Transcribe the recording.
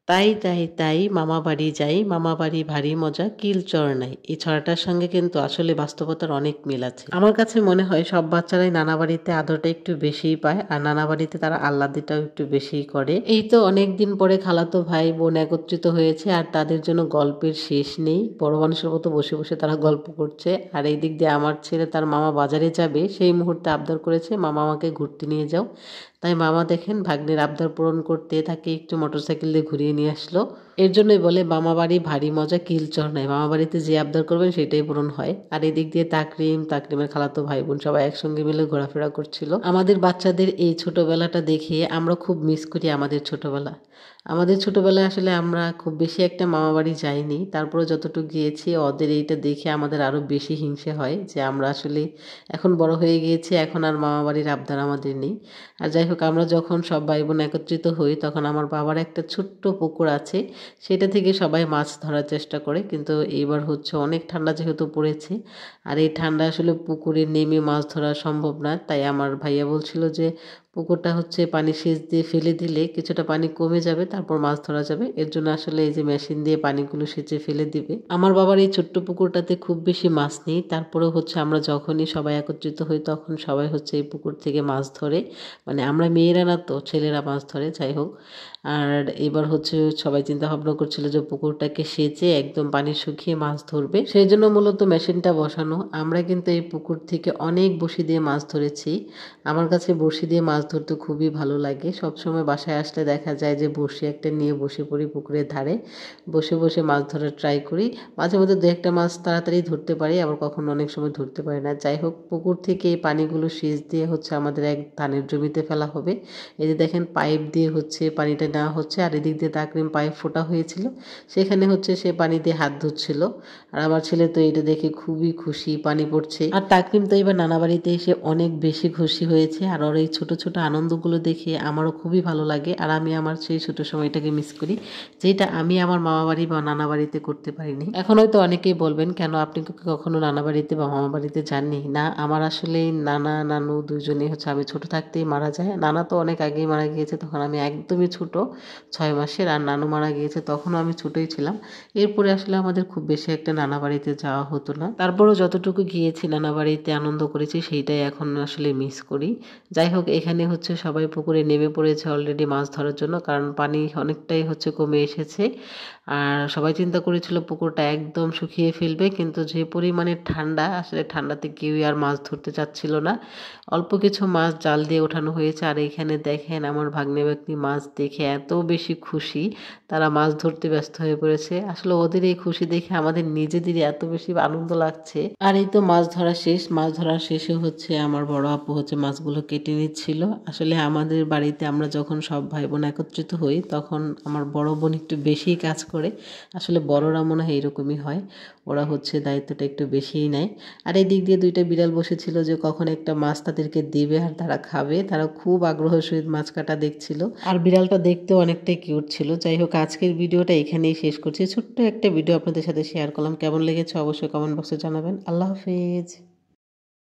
তাই তাই তাই মামা বাড়ি যাই, মামা বাড়ি ভারী মজা কিল চর নাই। এই ছড়াটার সঙ্গে কিন্তু আসলে বাস্তবতার অনেক মিল আছে। আমার কাছে মনে হয় সব বাচ্চারাই নানা বাড়িতে আদরটা একটু বেশিই পায়, আর নানা বাড়িতে তারা আহ্লাদিটাও একটু বেশিই করে। এই তো অনেকদিন পরে খালাতো ভাই বোন একত্রিত হয়েছে, আর তাদের জন্য গল্পের শেষ নেই। বড় মানুষের মতো বসে বসে তারা গল্প করছে। আর এই দিক দিয়ে আমার ছেলে তার মামা বাজারে যাবে, সেই মুহূর্তে আবদার করেছে মামা আমাকে ঘুরতে নিয়ে যাও। তাই মামা দেখেন ভাগ্নের আবদার পূরণ করতে তাকে একটু মোটরসাইকেল দিয়ে ঘুরিয়ে নিয়ে আসলো। এর জন্যই বলে মামা বাড়ি ভারী মজা কিলচর নাই। মামা বাড়িতে যে আবদার করবেন সেটাই পূরণ হয়। আর এদিক দিয়ে তাকরিমের খালাতো ভাই বোন সবাই একসঙ্গে মিলে ঘোরাফেরা করছিল। আমাদের বাচ্চাদের এই ছোটবেলাটা দেখে আমরা খুব মিস করি আমাদের ছোটবেলা। আমাদের ছোটবেলায় আসলে আমরা খুব বেশি একটা মামা বাড়ি যাইনি, তারপরে যতটুকু গিয়েছি ওদের এইটা দেখে আমাদের আরও বেশি হিংসে হয় যে আমরা আসলে এখন বড় হয়ে গিয়েছি, এখন আর মামা বাড়ির আবদার আমাদের নেই। আর যাই হোক, আমরা যখন সব ভাই বোন একত্রিত হই তখন আমার বাবার একটা ছোট্ট পুকুর আছে, সেটা থেকে সবাই মাছ ধরার চেষ্টা করে। কিন্তু এইবার হচ্ছে অনেক ঠান্ডা যেহেতু পড়েছে, আর এই ঠান্ডা আসলে পুকুরে নেমে মাছ ধরা সম্ভব না। তাই আমার ভাইয়া বলছিল যে পুকুরটা হচ্ছে পানি সেচ দিয়ে ফেলে দিলে কিছুটা পানি কমে যাবে, তারপর মাছ ধরা যাবে। এর জন্য আসলে এই যে মেশিন দিয়ে পানিগুলো সেচে ফেলে দিবে। আমার বাবার এই ছোট্ট পুকুরটাতে খুব বেশি মাছ নেই, তারপরেও হচ্ছে আমরা যখনই সবাই একত্রিত হই তখন সবাই হচ্ছে এই পুকুর থেকে মাছ ধরে। মানে আমরা মেয়েরা না তো, ছেলেরা মাছ ধরে। যাই হোক, আর এবার হচ্ছে সবাই চিন্তা ভাবনা করছিল যে পুকুরটাকে সেচে একদম পানি শুকিয়ে মাছ ধরবে, সেই জন্য মূলত মেশিনটা বসানো। আমরা কিন্তু এই পুকুর থেকে অনেক বড়শি দিয়ে মাছ ধরেছি। আমার কাছে বড়শি দিয়ে মাছ ধরতে খুবই ভালো লাগে। সবসময় বাসায় আসলে দেখা যায় যে বড়শি একটা নিয়ে বসে পড়ি পুকুরের ধারে, বসে বসে মাছ ধরার ট্রাই করি। মাঝে মধ্যে দু একটা মাছ তাড়াতাড়ি ধরতে পারি, আবার কখনো অনেক সময় ধরতে পারি না। যাই হোক, পুকুর থেকে এই পানিগুলো সেচ দিয়ে হচ্ছে আমাদের এক ধানের জমিতে ফেলা হবে। এই যে দেখেন পাইপ দিয়ে হচ্ছে পানিটা নেওয়া হচ্ছে, আর এদিক দিয়ে তাকরিম পাইপ ফোটা হয়েছিল, সেখানে হচ্ছে সে পানি দিয়ে হাত ধুচ্ছিল। আর আমার ছেলে তো এটা দেখে খুবই খুশি, পানি পড়ছে। আর তাকরিম তো এবার নানা বাড়িতে এসে অনেক বেশি খুশি হয়েছে, আর ওর এই ছোট ছোট আনন্দগুলো দেখে আমারও খুবই ভালো লাগে। আর আমি আমার সেই ছোট সময়টাকে মিস করি, যেটা আমি আমার মামা বাড়ি বা নানা বাড়িতে করতে পারিনি। এখন হয়তো অনেকেই বলবেন কেন আপনি কখনো নানা বাড়িতে বা মামা বাড়িতে যাননি? না, আমার আসলে নানা নানু দুজনেই হচ্ছে আমি ছোট থাকতেই মারা যায়। নানা তো অনেক আগেই মারা গিয়েছে, তখন আমি একদমই ছোট, 6 মাসের। আর নানু মারা গিয়েছে তখনও আমি ছোটই ছিলাম। এরপরে আসলে আমাদের খুব বেশি একটা নানা বাড়িতে যাওয়া হতো না। তারপরও যতটুকু গিয়েছি নানা বাড়িতে আনন্দ করেছি সেইটাই এখন আসলে মিস করি। যাই হোক, এখানে হচ্ছে সবাই পুকুরে নেমে পড়েছে অলরেডি মাছ ধরার জন্য, কারণ পানি অনেকটাই হচ্ছে কমে এসেছে। আর সবাই চিন্তা করেছিল পুকুরটা একদম শুকিয়ে ফেলবে, কিন্তু যে পরিমাণে ঠান্ডা, আসলে ঠান্ডাতে কেউই আর মাছ ধরতে চাচ্ছিল না। অল্প কিছু মাছ জাল দিয়ে ওঠানো হয়েছে। আর এখানে দেখেন আমার ভাগ্নে ভাগ্নি মাছ দেখে এত বেশি খুশি, তারা মাছ ধরতে ব্যস্ত হয়ে পড়েছে। আসলে ওদের এই খুশি দেখে আমাদের নিজেদেরই এত বেশি আনন্দ লাগছে। আর এই তো মাছ ধরা শেষ। মাছ ধরার শেষে হচ্ছে আমার বড় আপু হচ্ছে মাছগুলো কেটে নিচ্ছিল। আসলে আমাদের বাড়িতে আমরা যখন সব ভাই বোন একত্রিত হই তখন আমার বড় বোন একটু বেশিই কাজ করে। আসলে বড়রা মনে হয় এরকমই হয়, ওরা হচ্ছে দায়িত্বটা একটু বেশিই নেয়। আর এই দিক দিয়ে দুইটা বিড়াল বসেছিল যে কখন একটা মাছ তাদেরকে দেবে আর তারা খাবে। তারা খুব আগ্রহের সহিত মাছ কাটা দেখছিল, আর বিড়ালটা দেখতেও অনেকটাই কিউট ছিল। যাই হোক, আজকের ভিডিওটা এখানেই শেষ করছি। ছোট্ট একটা ভিডিও আপনাদের সাথে শেয়ার করলাম। কেমন লেগেছে অবশ্যই কমেন্ট বক্সে জানাবেন। আল্লাহ হাফেজ।